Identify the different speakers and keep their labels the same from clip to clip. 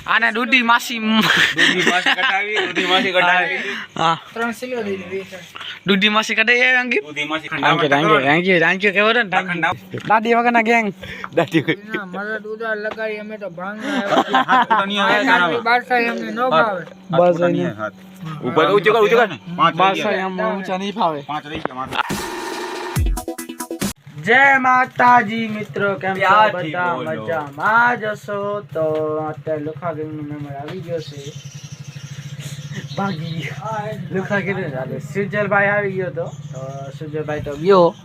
Speaker 1: આને દૂધી માસી કટાવી હા દૂધી માસી કટાવી અંકિત થેન્ક યુ કેવો રે દાદી વગર ના ગેંગ દાદી
Speaker 2: ના મારા દૂધા લગાડી અમે તો ભાંગ ના બારસા એમને નો ભાવે
Speaker 1: બસ ઉપર ઊંચો કર બારસા એમ ઊંચા નહીં ભાવે જય માતાજી મિત્રો કેમ છો બધા મજામાં જશો તો અત્યારે લુખા ગેંગ નો મેમ્બર આવી ગયો છે ભાગી લુખા કીધું ચાલે સુજલભાઈ આવી ગયો તો સુજલભાઈ તો ગયો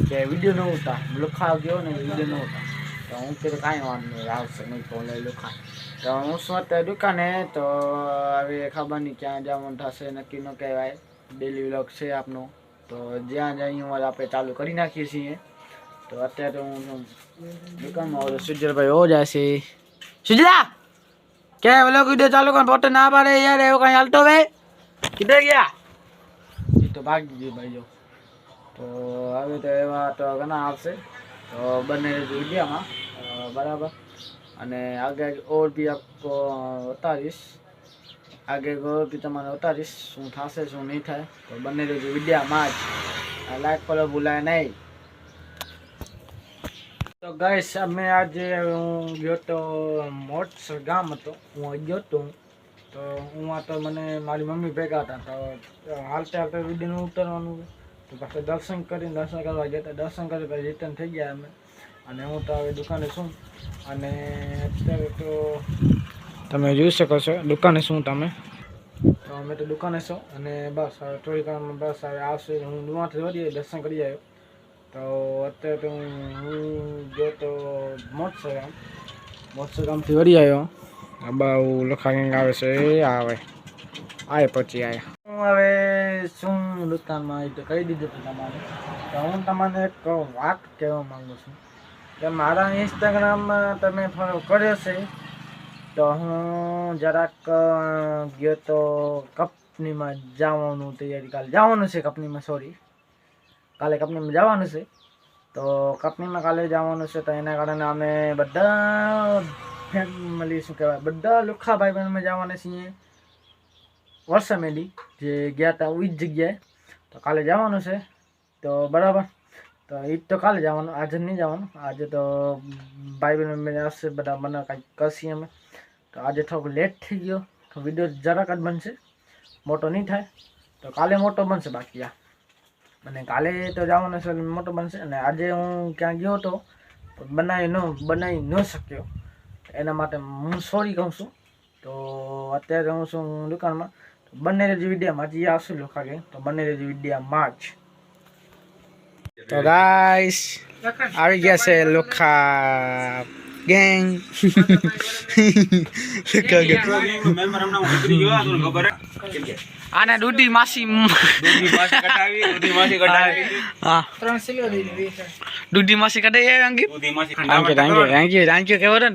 Speaker 1: કે વિડીયો ન ઉતા લુખા ગયો ને વિડીયો ન ઉતા તો હું કીધું કાંઈ વાંધો નહીં આવશે નહીં તો લઈ લુખા તો હું શું અત્યારે દુકાને તો હવે ખબર નહીં ક્યાં જવાનું થશે નક્કી ન કહેવાય ડેલી વ્લોગ છે આપનો તો જ્યાં જઈએ આપણે ચાલુ કરી નાખીએ છીએ તો અત્યારે હું દુકાનમાં સુજલભાઈ હો જાય છે સુજલા કે વ્લોગ વિડીયો ચાલુ કરીને પોતે ના પાડે યાર એવું કઈ હાલતો ભાઈ કીધે ગયા એ તો ભાગી ગયું ભાઈ જો તો હવે તો એવા તો ઘણા આવશે તો બંને વિડીયોમાં બરાબર અને આગે ઓર બી આપકો બતાવીશ आगे और भी तुम्हारे उतारीश શું થશે શું નહીં થાય તો બંને રહેજો વિડીયોમાં જ લાઈક ફોલો ભૂલાય નહીં તો ગાઈસ અમે આજે હું ગયો તો મોટસ ગામ હતો હું ગયો તો હું આ તો મને મારી મમ્મી ભેગા હતા તો હાલતે હાલતે વિડીયોનું ઉતરવાનું તો પાછું દર્શન કરવા ગયા હતા દર્શન કરી પછી રિટર્ન થઈ ગયા અમે અને હું તો હવે દુકાને છું અને અત્યારે તો તમે જોઈ શકો છો દુકાને શું તમે તો અમે તો દુકાને છો અને બસ હવે થોડી વાર બસ હવે આવશે હું દુવાથી વળીએ દર્શન કરી આવ્યો તો અત્યારે તો હું ગયો તો મોટસો ગામથી વળી આવ્યો બહુ લખા ગેંગ આવે છે આવે પછી આવ્યા હું હવે શું દુકાનમાં એ તો કહી દીધું હતું તમારે તો હું તમને એક વાત કહેવા માગું છું કે મારા ઇન્સ્ટાગ્રામમાં તમે ફોલો કર્યો છે તો હું જરાક ગયો તો કંપનીમાં જવાનું તૈયારી કાલે જવાનું છે કંપનીમાં કાલે કંપનીમાં જવાનું છે તો કંપનીમાં કાલે જવાનું છે તો એના કારણે અમે બધા ફેમિલી શું કહેવાય બધા લુખા ભાઈ બહેન અમે જવાના છીએ વર્ષમેલી જે ગયા હતા એ જ જગ્યાએ તો કાલે જવાનું છે તો બરાબર તો એ તો કાલે જવાનું આજે નહીં જવાનું આજે તો ભાઈ બહેન અમે આવશે બધા મને કાંઈક કરશી અમે તો આજે થોડુંક લેટ થઈ ગયો તો વિડીયો જરાક જ બનશે મોટો નહીં થાય તો કાલે મોટો બનશે બાકી આ અને કાલે તો જવાનો છે મોટો બનશે અને આજે હું ક્યાં ગયો હતો બનાવી ન શક્યો એના માટે હું સોરી કહું છું તો અત્યારે હું છું દુકાનમાં બંને જ વિડીયોમાં જે આવશે લોકો કે તો બંને જ વિડીયોમાં જ તો ગાઈસ આવી ગયા છે લોખા ગેંગ આને દૂધી માસી કટાવી હા દૂધી માસી કટાવી અંકિત થેન્ક યુ કેવો રે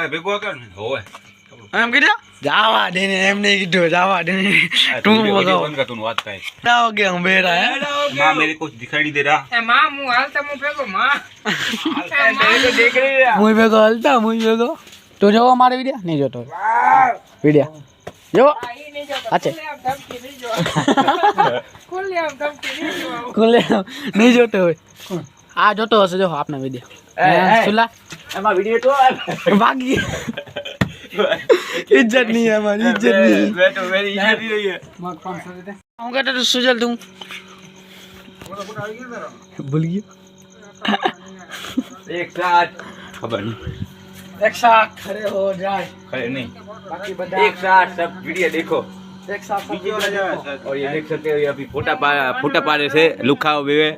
Speaker 3: ભેગો હતો ને હોય
Speaker 1: એમ કીધું જાવા દે ને એમ નહીં કીધું જાવા દે તું બગાવ
Speaker 3: વાત થાય
Speaker 1: દાવ કે હું બેરા હે
Speaker 3: मां मेरे को दिखाई दे रहा
Speaker 2: એ માં હું હાલતા હું ભેગો માં
Speaker 3: देख रही है
Speaker 1: મુઈ ભેગો હાલતા મુઈ ભેગો તો જોવો મારે વિડિયો નહીં જોતો વિડિયો જો અચ્છા કુલે નહીં જોતો હોય આ જોતો હશે જો આપના વિડિયો સુલા
Speaker 3: એમાં વિડિયો તો
Speaker 1: ભાગી इज्जत नहीं है हमारी इज्जत नहीं
Speaker 3: मैं तो मेरी इज्जत ही नहीं है
Speaker 1: मैं कहता तो सुजल तुम भूल गया
Speaker 3: एक साथ खबर नहीं
Speaker 1: एक साथ खड़े हो जाए
Speaker 3: खड़े नहीं
Speaker 1: बाकी बता
Speaker 3: एक साथ सब वीडियो देखो
Speaker 1: एक साथ सब वीडियो देखो
Speaker 3: और ये देख सकते हो ये अभी फोटा पाड़े से લુખાઓ બેવે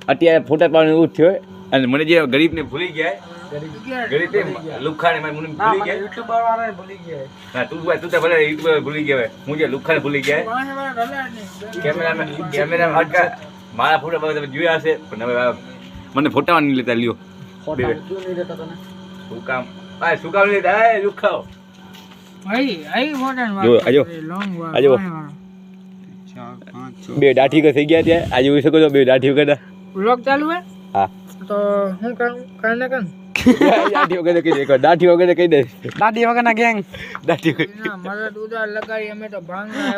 Speaker 3: અત્યારે ફોટા પાડવાનું એવું થયો અને મને જે ગરીબને ભૂલી ગયા ગરીબ લુખાને મને ભૂલી ગયા
Speaker 1: यूट्यूबर वाले भूल गए
Speaker 3: ના તું તો ભલે યુટ્યુબર ભૂલી ગયા હું જે લુખાને ભૂલી ગયા કેમેરામાં અટકા મારા ફોટા બધા તમે જોયા હશે પણ હવે મને ફોટા નહીં લેતા લ્યો
Speaker 1: फोटो क्यों नहीं देता तने
Speaker 3: શું કામ નહીં લેતા લુખાઓ
Speaker 2: આઈ મોડન
Speaker 3: જો આજો આજો બે દાઢી કે થઈ ગયા ત્યાં આજે જોઈ શકો છો બે દાઢી વગર
Speaker 2: વ્લોગ ચાલુ હે
Speaker 3: હા
Speaker 2: તો હું કરું કાઈ ના કર
Speaker 3: દાઢી વગર કહી દે દાઢી વગર કહી દે
Speaker 1: દાઢી વગરના ગેંગ.
Speaker 3: દાઢી વગર
Speaker 2: ના, મરદ ઉધાર લગાડી અમે તો ભાંગના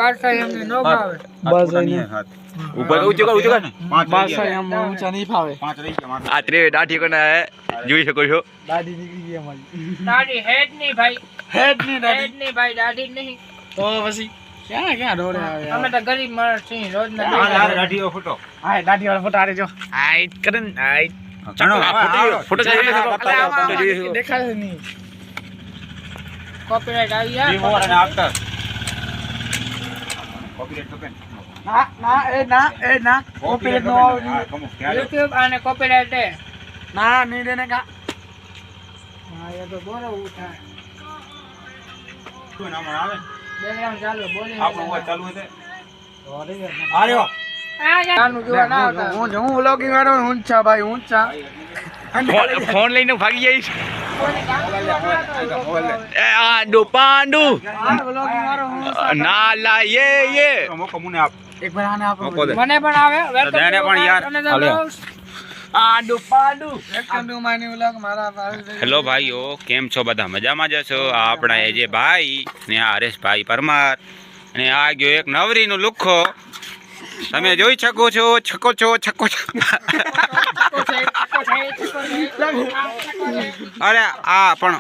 Speaker 2: બાદશાહ એમને ન ભાવે.
Speaker 1: બસ એને
Speaker 3: ઉપર ઊંચું કર
Speaker 1: બાદશાહ એમ ઊંચા નહીં ફાવે.
Speaker 3: આ ત્રે દાઢી વગરના હે જોઈ શકો છો
Speaker 1: દાઢી નીકળી ગઈ અમારી.
Speaker 2: દાઢી હેડ નહીં ભાઈ,
Speaker 1: હેડ ની દાઢી.
Speaker 2: હેડ નહીં ભાઈ, દાઢી નહીં.
Speaker 1: તો પછી ક્યાં દોડે આવે
Speaker 2: અમે તો ગરીબ માણસ છીએ, રોજ ના
Speaker 1: હા દાઢી વાળા ફોટા આરે જો. આઈટ કરે ને આઈટ.
Speaker 3: ફોટો
Speaker 1: દેખાય નહીં.
Speaker 2: કોપીરાઈટ આવી જાય.
Speaker 1: ના કોપીરાઈટ નો આવે.
Speaker 2: YouTube અને કોપીરાઈટ હે.
Speaker 1: ના નહીં દેને કા.
Speaker 2: હા, એ તો બોલો ઉઠાય. બેકગ્રાઉન્ડ ચાલુ બોલી. ગાનું જોવા ના આવતા.
Speaker 1: હું વ્લોગિંગ વાળો ઊંચા ભાઈ ઊંચા.
Speaker 3: ફોન લઈને ભાગી જઈશ
Speaker 2: કોઈને ગાનું જોવા ના આવતા.
Speaker 3: એ આંડુ પાંડુ
Speaker 1: હા વ્લોગિંગ વાળો હું.
Speaker 3: ના લા યે
Speaker 1: એક વાર આને આપો.
Speaker 2: મને પણ આવે.
Speaker 3: તેને પણ યાર. આંડુ પાંડુ
Speaker 1: welcome to my new vlog. મારા
Speaker 3: હેલો ભાઈઓ, કેમ છો બધા? મજામાં જશો? આ આપણા એજે ભાઈ ને આ હરેશભાઈ પરમાર અને આ ગયો એક નવરીનો લુખ્ખો. તમે જોઈ શકો છો અરે આ પણ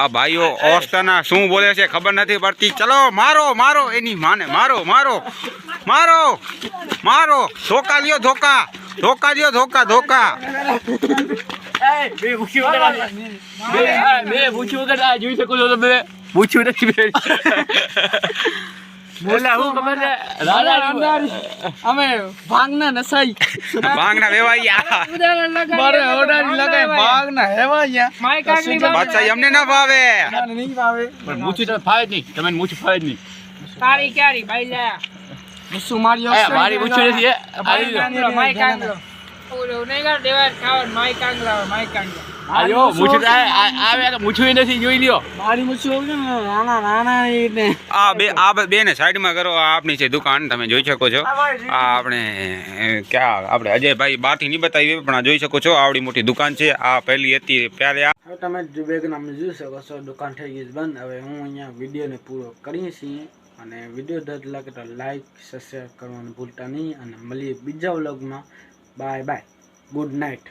Speaker 3: આ ભાઈઓ ઓસ્તાના શું બોલે છે ખબર નથી પડતી. ચલો મારો મારો એની માને મારો મારો મારો મારો ધોકા લ્યો ધોકા ધોકા લ્યો ધોકા ધોકા જોઈ શકો છો તમે પૂછ્યું નથી
Speaker 1: અમે ભાંગના નસાઈ
Speaker 3: ભાંગના વેવાયા
Speaker 1: મારે ઓડારી લગાય ભાંગના હેવાયા.
Speaker 2: માઈક આગળ
Speaker 3: બાદશાહ અમને ના ભાવે
Speaker 1: નહીં ભાવે.
Speaker 3: પણ મૂછું તો ફાવે જ નહીં. તમે મૂછું ફાવે જ નહીં.
Speaker 2: તારી ક્યારી ભાઈ લે.
Speaker 1: મુસુ મારી
Speaker 3: મારી મૂછું નથી
Speaker 2: માઈક આગળ. ઓલો નહીં કર દેવા ખાવા માઈક આગળ આવે, માઈક આગળ.
Speaker 3: આયો મૂછું આવે તો મૂછું નથી જોઈ લ્યો.
Speaker 1: મારી મુસુ નાના નાના ને
Speaker 3: આ બે ને સાઈડમાં કરો. આ આપણી છે દુકાન, તમે જોઈ શકો છો. આ આપણે ક્યાં આપણે અજયભાઈ બહારથી નહીં બતાવી પણ આ જોઈ શકો છો આવડી મોટી દુકાન છે. આ પહેલી હતી ત્યારે આ
Speaker 1: હવે તમે બેગના જોઈ શકો છો દુકાન થઈ ગઈ છે બંધ. હવે હું અહીંયા વિડીયોને પૂરો કરીએ છીએ અને વિડીયો ડર લાગે તો લાઈક સબસ્ક્રાઈબ કરવાનું ભૂલતા નહીં અને મળીએ બીજા વ્લોગમાં. Bye bye, good night.